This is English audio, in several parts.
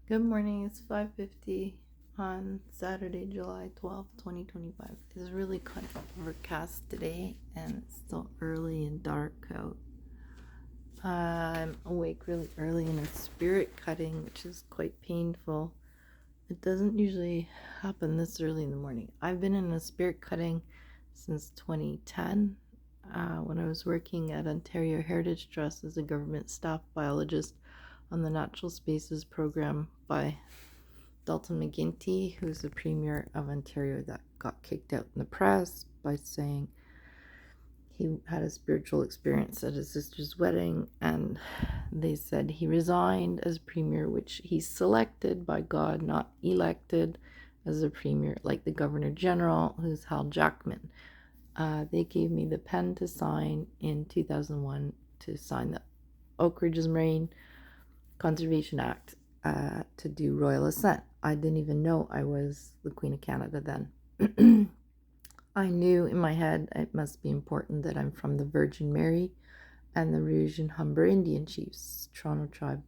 Good morning. It's 5:50 on Saturday, July 12th, 2025. It's really kind of overcast today and it's still early and dark out. I'm awake really early in a spirit cutting, which is quite painful. It doesn't usually happen this early in the morning. I've been in a spirit cutting since 2010 when I was working at Ontario Heritage Trust as a government staff biologist on the Natural Spaces program by Dalton McGuinty, who's the Premier of Ontario, that got kicked out in the press by saying he had a spiritual experience at his sister's wedding, and they said he resigned as Premier, which he's selected by God, not elected as a Premier, like the Governor General, who's Hal Jackman. They gave me the pen to sign in 2001 to sign the Oak Ridges Marine Conservation Act to do royal assent. I didn't even know I was the Queen of Canada then. I knew in my head it must be important that I'm from the Virgin Mary and the Rouge and Humber Indian chiefs, Toronto tribe,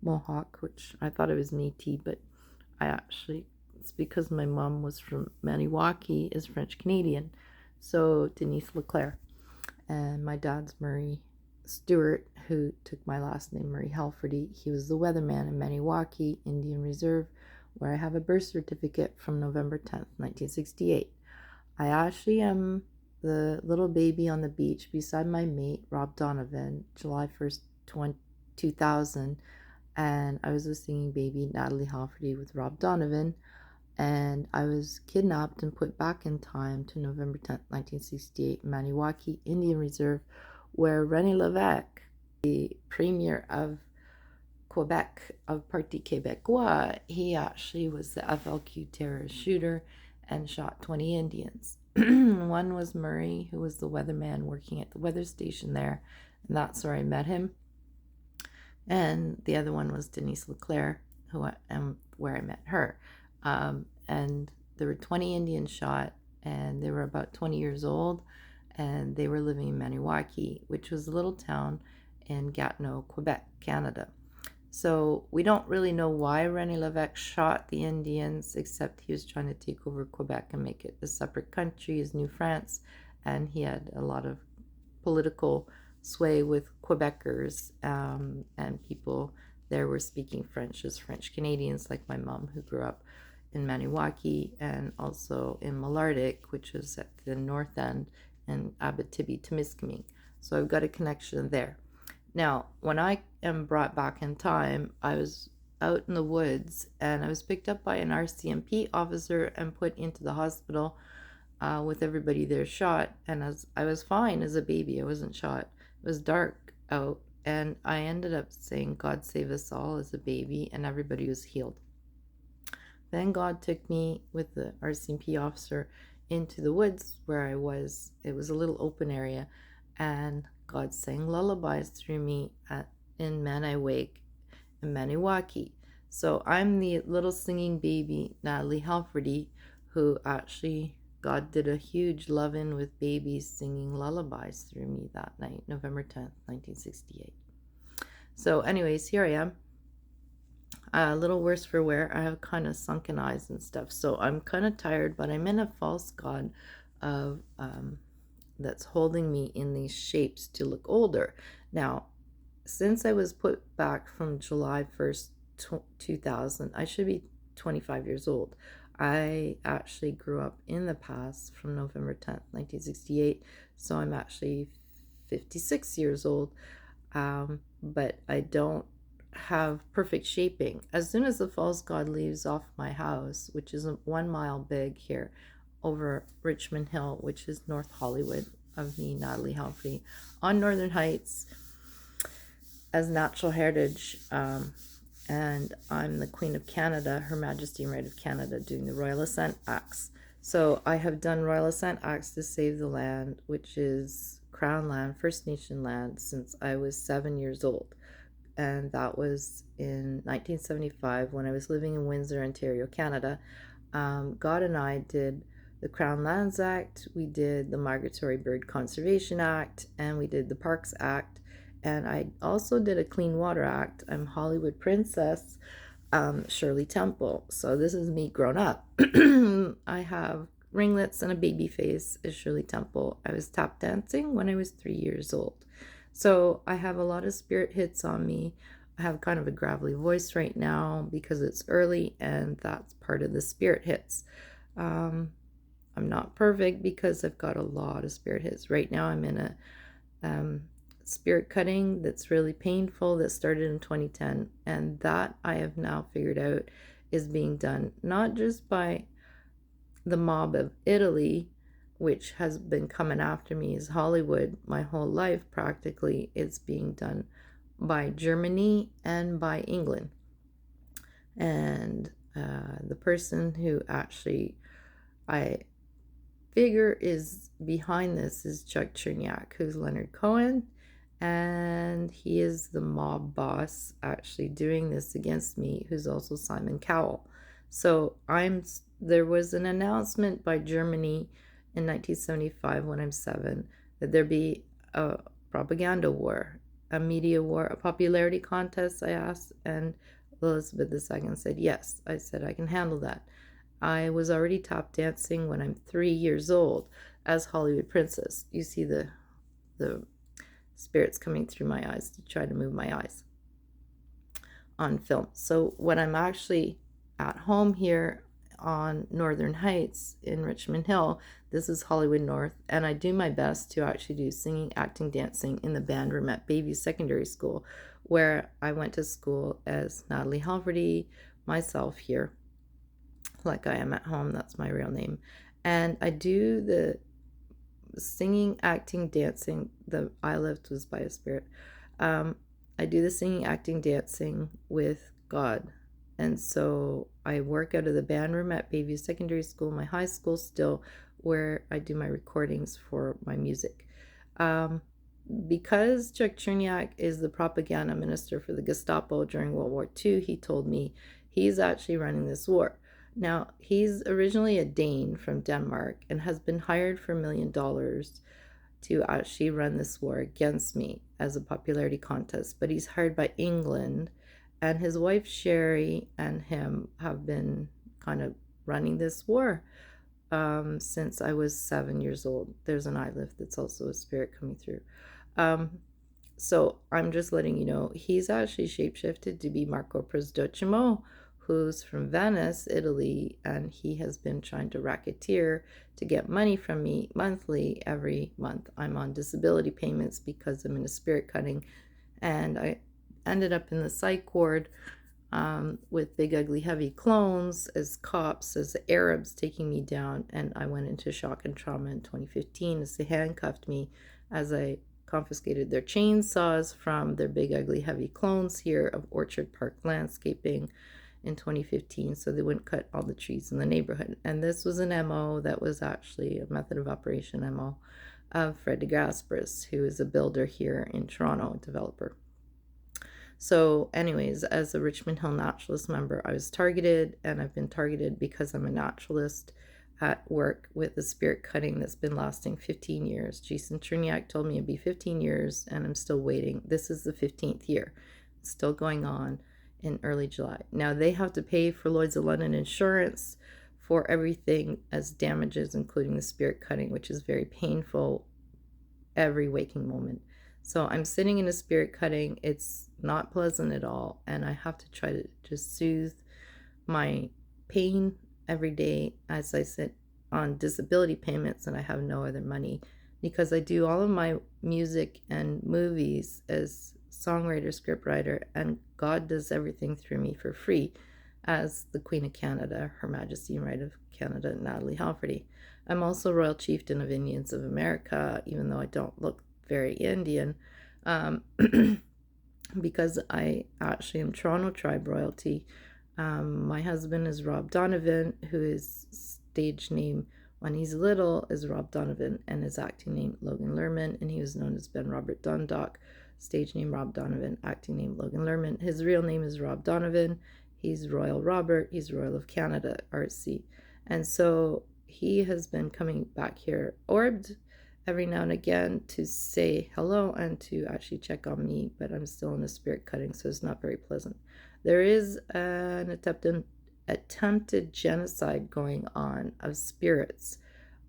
Mohawk, which I thought it was Métis, but it's because my mom was from Maniwaki, is French Canadian, so Denise Leclerc, and my dad's Murray Stewart, who took my last name, Murray Helferty. He was the weatherman in Maniwaki Indian Reserve, where I have a birth certificate from November 10th, 1968. I actually am the little baby on the beach beside my mate, Rob Donovan, July 1st, 2000, and I was a singing baby, Natalie Helferty, with Rob Donovan, and I was kidnapped and put back in time to November 10th, 1968, Maniwaki Indian Reserve, where René Lévesque, the Premier of Quebec, of Parti Québécois, he actually was the FLQ terrorist shooter and shot 20 Indians. One was Murray, who was the weatherman working at the weather station there, and that's where I met him. And the other one was Denise Leclerc, where I met her. And there were 20 Indians shot, and they were about 20 years old, and they were living in Maniwaki, which was a little town in Gatineau, Quebec, Canada. So we don't really know why René Lévesque shot the Indians, except he was trying to take over Quebec and make it a separate country as New France, and he had a lot of political sway with Quebecers, and people there were speaking French as French Canadians, like my mom, who grew up in Maniwaki and also in Malartic, which is at the north end, and Abitibi-Témiscamingue. So I've got a connection there. Now, when I am brought back in time, I was out in the woods and I was picked up by an RCMP officer and put into the hospital with everybody there shot. And as I was fine as a baby, I wasn't shot. It was dark out, and I ended up saying, "God save us all," as a baby, and everybody was healed. Then God took me with the RCMP officer into the woods where I was. It was a little open area, and God sang lullabies through me in Maniwaki and Maniwaki. So I'm the little singing baby, Natalie Helferty, who actually God did a huge love-in with babies singing lullabies through me that night, November 10th, 1968. So anyways, here I am. A little worse for wear. I have kind of sunken eyes and stuff, so I'm kind of tired, but I'm in a false god of that's holding me in these shapes to look older. Now, since I was put back from July 1st, 2000, I should be 25 years old. I actually grew up in the past from November 10th, 1968, so I'm actually 56 years old, but I don't have perfect shaping. As soon as the false god leaves off my house, which is 1 mile big here, over Richmond Hill, which is North Hollywood, of me, Natalie Helferty, on Northern Heights as natural heritage, and I'm the Queen of Canada, Her Majesty and Right of Canada, doing the Royal Assent Acts. So I have done Royal Assent Acts to save the land, which is Crown land, First Nation land, since I was 7 years old. And that was in 1975 when I was living in Windsor, Ontario, Canada. God and I did the Crown Lands Act, we did the Migratory Bird Conservation Act, and we did the Parks Act, and I also did a Clean Water Act. I'm Hollywood Princess, Shirley Temple. So this is me grown up. I have ringlets and a baby face as Shirley Temple. I was tap dancing when I was 3 years old. So I have a lot of spirit hits on me. I have kind of a gravelly voice right now because it's early, and that's part of the spirit hits. I'm not perfect because I've got a lot of spirit hits. Right now I'm in a spirit cutting that's really painful that started in 2010, and that I have now figured out is being done not just by the mob of Italy, which has been coming after me as Hollywood my whole life practically. It's being done by Germany and by England. And the person who actually I figure is behind this is Chuck Cherniak, who's Leonard Cohen, and he is the mob boss actually doing this against me, who's also Simon Cowell. So there was an announcement by Germany in 1975 when I'm 7 that there be a propaganda war, a media war, a popularity contest, I asked, and Elizabeth II said yes. I said I can handle that. I was already tap dancing when I'm 3 years old as Hollywood Princess. You see the spirits coming through my eyes to try to move my eyes on film. So when I'm actually at home here on Northern Heights in Richmond Hill, this is Hollywood North, and I do my best to actually do singing, acting, dancing in the band room at Bayview Secondary School, where I went to school as Natalie Helferty, myself here, like I am at home. That's my real name. And I do the singing, acting, dancing. The I lift was by a spirit. I do the singing, acting, dancing with God. And so I work out of the band room at Bayview Secondary School, my high school still, where I do my recordings for my music. Because Chuck Cherniak is the propaganda minister for the Gestapo during World War II, he told me he's actually running this war. Now, he's originally a Dane from Denmark and has been hired for $1 million to actually run this war against me as a popularity contest, but he's hired by England, and his wife Shirley and him have been kind of running this war since I was 7 years old. There's an eye lift that's also a spirit coming through. So I'm just letting you know, he's actually shapeshifted to be Marco Prosdocimo, who's from Venice, Italy, and he has been trying to racketeer to get money from me monthly every month. I'm on disability payments because I'm in a spirit cutting, and I ended up in the psych ward with big, ugly, heavy clones as cops, as the Arabs taking me down, and I went into shock and trauma in 2015 as they handcuffed me as I confiscated their chainsaws from their big, ugly, heavy clones here of Orchard Park Landscaping in 2015, so they wouldn't cut all the trees in the neighborhood. And this was an MO that was actually a method of operation MO of Fred DeGasperis, who is a builder here in Toronto, a developer. So anyways, as a Richmond Hill Naturalist member, I was targeted, and I've been targeted because I'm a naturalist at work with a spirit cutting that's been lasting 15 years. Jason Cherniak told me it'd be 15 years, and I'm still waiting. This is the 15th year. It's still going on in early July. Now they have to pay for Lloyd's of London insurance for everything as damages, including the spirit cutting, which is very painful every waking moment. So I'm sitting in a spirit cutting. It's not pleasant at all, and I have to try to just soothe my pain every day as I sit on disability payments and I have no other money, because I do all of my music and movies as songwriter, scriptwriter, and God does everything through me for free as the Queen of Canada, Her Majesty and Right of Canada, Natalie Helferty. I'm also Royal Chieftain of Indians of America, even though I don't look very Indian, because I actually am Toronto tribe royalty. My husband is Rob Donovan, who is stage name when he's little is Rob Donovan, and his acting name Logan Lerman, and he was known as Ben Robert Dundalk, stage name Rob Donovan, acting name Logan Lerman. His real name is Rob Donovan. He's Royal Robert. He's Royal of Canada, RC. And so he has been coming back here orbed every now and again to say hello and to actually check on me, but I'm still in a spirit cutting, so it's not very pleasant. There is an attempted genocide going on of spirits,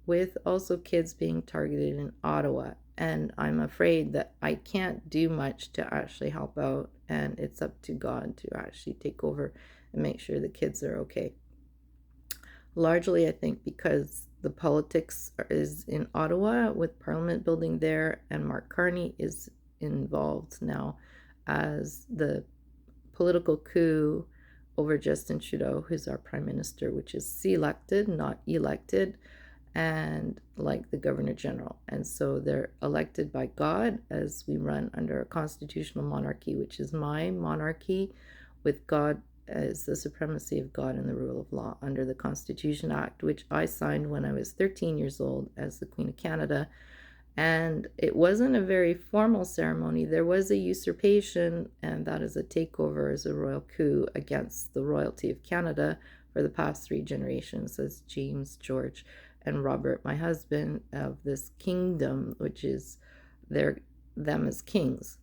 with also kids being targeted in Ottawa. And I'm afraid that I can't do much to actually help out, and it's up to God to actually take over and make sure the kids are okay. Largely, I think, because the politics is in Ottawa with Parliament building there, and Mark Carney is involved now as the political coup over Justin Trudeau, who's our prime minister, which is selected, not elected, and like the governor general. And so they're elected by God, as we run under a constitutional monarchy, which is my monarchy, with God as the supremacy of God and the rule of law under the Constitution Act, which I signed when I was 13 years old as the Queen of Canada. And it wasn't a very formal ceremony. There was a usurpation, and that is a takeover as a royal coup against the royalty of Canada for the past 3 generations, as James, George, and Robert, my husband, of this kingdom, which is them as kings.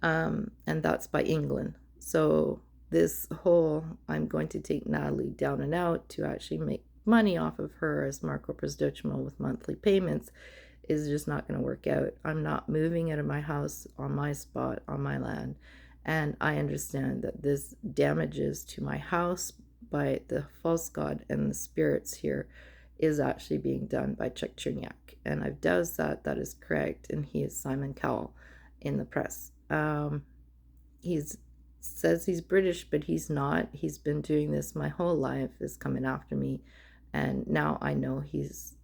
And that's by England. So this whole, I'm going to take Natalie down and out to actually make money off of her as Marco Prezdochmo with monthly payments, is just not going to work out. I'm not moving out of my house on my spot, on my land. And I understand that this damages to my house by the false god and the spirits here is actually being done by Cherniak. And I've doubted that is correct. And he is Simon Cowell in the press. He says he's British, but he's not. He's been doing this my whole life, is coming after me. And now I know he's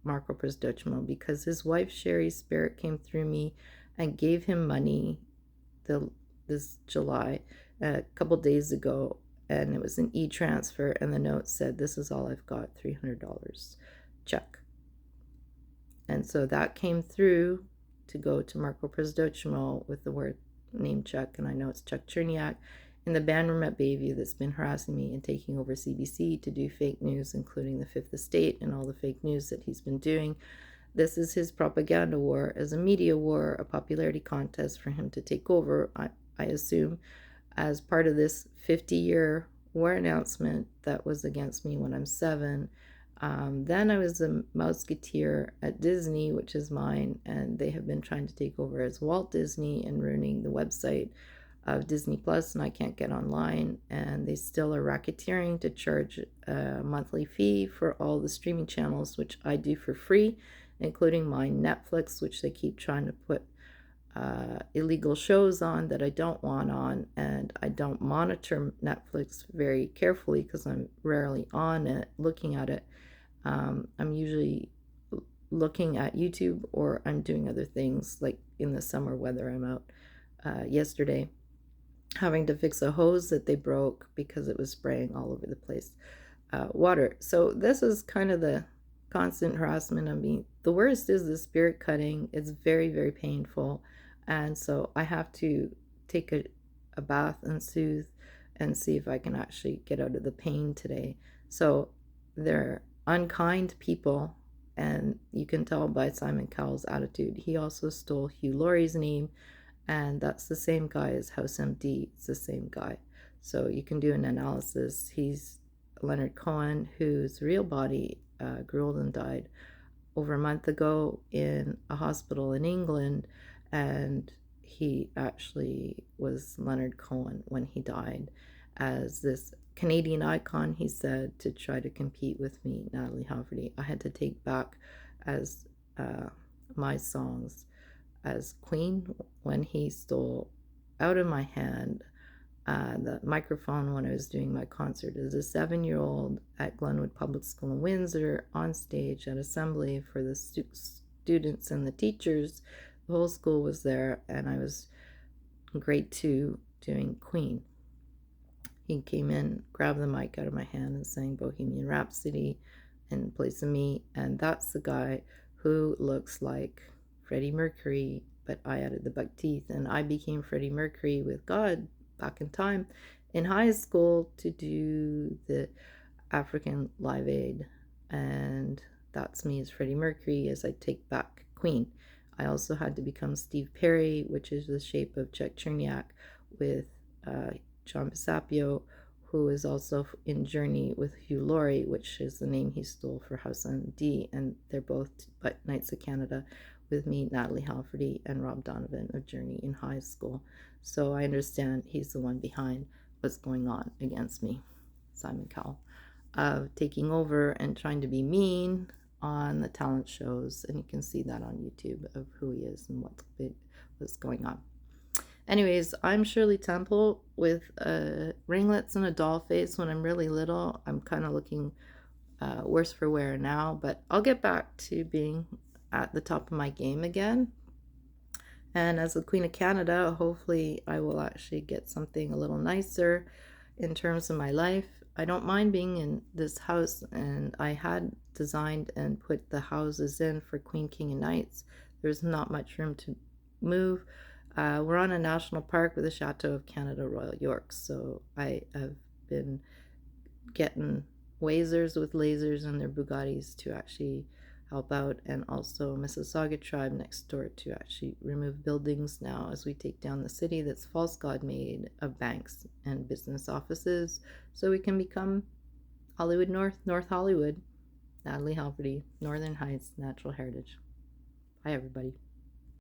Marco Prezdochmo, because his wife Sherry's spirit came through me and gave him money this July, a couple days ago, and it was an e-transfer, and the note said, "This is all I've got, $300 check." And so that came through to go to Marco Prezdochmo with the word name check, and I know it's Chuck Cherniak in the band room at Bayview that's been harassing me and taking over CBC to do fake news, including the Fifth Estate and all the fake news that he's been doing. This is his propaganda war as a media war, a popularity contest for him to take over, I assume, as part of this 50-year war announcement that was against me when I'm 7. Then I was a Mouseketeer at Disney, which is mine, and they have been trying to take over as Walt Disney and ruining the website of Disney Plus, and I can't get online, and they still are racketeering to charge a monthly fee for all the streaming channels, which I do for free, including my Netflix, which they keep trying to put illegal shows on that I don't want on, and I don't monitor Netflix very carefully because I'm rarely on it, looking at it. I'm usually looking at YouTube, or I'm doing other things, like in the summer weather. I'm out yesterday having to fix a hose that they broke because it was spraying all over the place water. So this is kind of the constant harassment. I mean, the worst is the spirit cutting. It's very, very painful, and so I have to take a bath and soothe and see if I can actually get out of the pain today. So they're unkind people, and you can tell by Simon Cowell's attitude. He also stole Hugh Laurie's name, and that's the same guy as House MD. It's the same guy. So you can do an analysis. He's Leonard Cohen, whose real body grew old and died over a month ago in a hospital in England, and he actually was Leonard Cohen when he died, as this Canadian icon, he said, to try to compete with me, Natalie Helferty. I had to take back as my songs as Queen when he stole out of my hand the microphone when I was doing my concert as a 7-year-old at Glenwood Public School in Windsor, on stage at assembly for the students and the teachers. The whole school was there, and I was in grade 2 doing Queen. He came in, grabbed the mic out of my hand, and sang Bohemian Rhapsody in place of me, and that's the guy who looks like Freddie Mercury, but I added the buck teeth, and I became Freddie Mercury with God back in time in high school to do the African Live Aid, and that's me as Freddie Mercury as I take back Queen. I also had to become Steve Perry, which is the shape of Chuck Cherniak, with John Pisapio, who is also in Journey with Hugh Laurie, which is the name he stole for House on D, and they're both Knights of Canada with me, Natalie Helferty, and Rob Donovan of Journey in high school. So I understand he's the one behind what's going on against me, Simon Cowell, of taking over and trying to be mean on the talent shows, and you can see that on YouTube of who he is and what's going on. Anyways, I'm Shirley Temple with ringlets and a doll face. When I'm really little, I'm kind of looking worse for wear now, but I'll get back to being at the top of my game again. And as the Queen of Canada, hopefully I will actually get something a little nicer in terms of my life. I don't mind being in this house, and I had designed and put the houses in for Queen, King, and Knights. There's not much room to move. We're on a national park with the Chateau of Canada Royal York, so I have been getting Wazers with lasers and their Bugattis to actually help out, and also Mississauga tribe next door to actually remove buildings now as we take down the city that's false god made of banks and business offices, so we can become Hollywood North Hollywood. Natalie Helferty, Northern Heights Natural Heritage. Bye everybody.